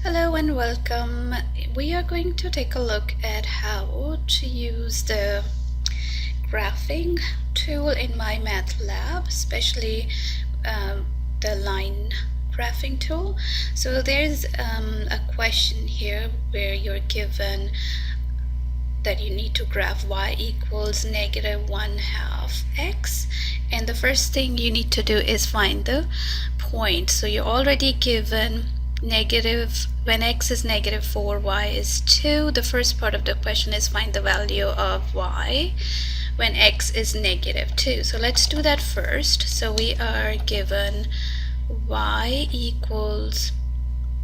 Hello and welcome. We are going to take a look at how to use the graphing tool in mymathlab, especially the line graphing tool. So there's a question here where you're given that you need to graph y equals -1/2 x, and the first thing you need to do is find the point. So you're already given negative when x is -4, y is 2. The first part of the question is find the value of y when x is -2. So let's do that first. So we are given y equals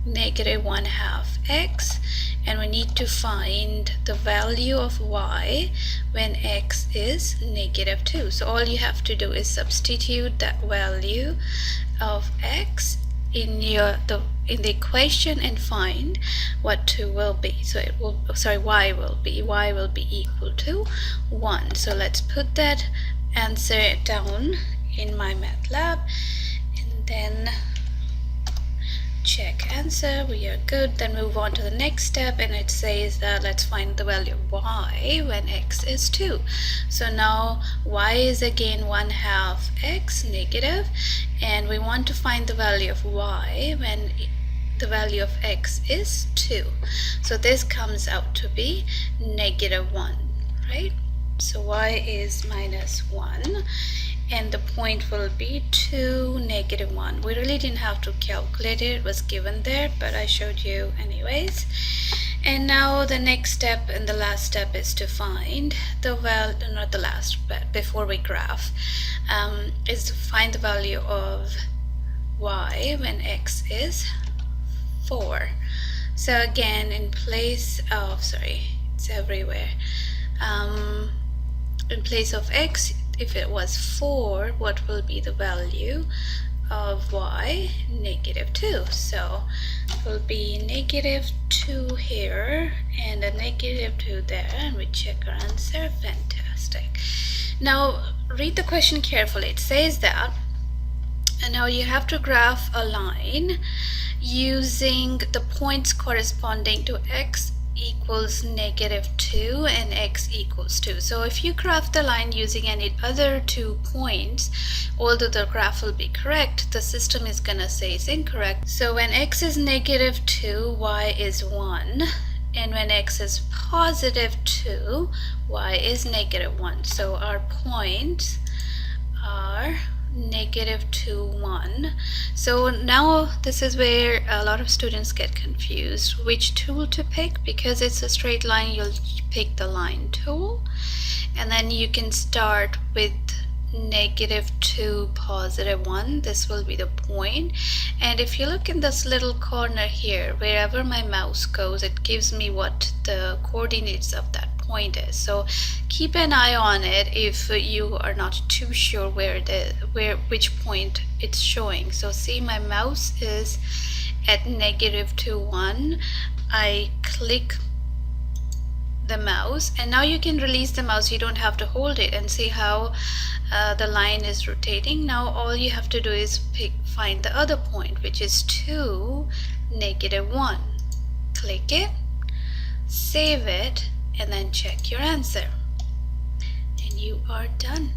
-1/2 x, and we need to find the value of y when x is -2. So all you have to do is substitute that value of x in the equation and find what 2 will be. So y will be equal to 1. So let's put that answer down in mymathlab and then check answer. We are good. Then move on to the next step, and it says that let's find the value of y when x is 2. So now y is again 1/2 x negative, and we want to find the value of y when the value of x is 2. So this comes out to be -1, right? So y is -1, and the point will be 2, -1. We really didn't have to calculate it, it was given there, but I showed you anyways. And now the next step and the last step is to find the value, not the last, but before we graph, is to find the value of y when x is 4. So again, in place of, it's everywhere. In place of x, if it was 4, what will be the value of y? -2. So it will be -2 here and a -2 there, and we check our answer. Fantastic. Now read the question carefully. It says that, and now you have to graph a line using the points corresponding to x equals -2 and x equals 2. So if you graph the line using any other 2 points, although the graph will be correct, the system is gonna say it's incorrect. So when x is -2, y is 1, and when x is +2, y is -1. So our points are -2, 1. So now this is where a lot of students get confused which tool to pick. Because it's a straight line, you'll pick the line tool, and then you can start with -2, +1. This will be the point, and if you look in this little corner here, wherever my mouse goes, it gives me what the coordinates of that point is. So keep an eye on it if you are not too sure which point it's showing. So see, my mouse is at -2, 1. I click the mouse, and now you can release the mouse. You don't have to hold it, and see how the line is rotating. Now all you have to do is find the other point, which is 2, -1. Click it, save it, and then check your answer, and you are done.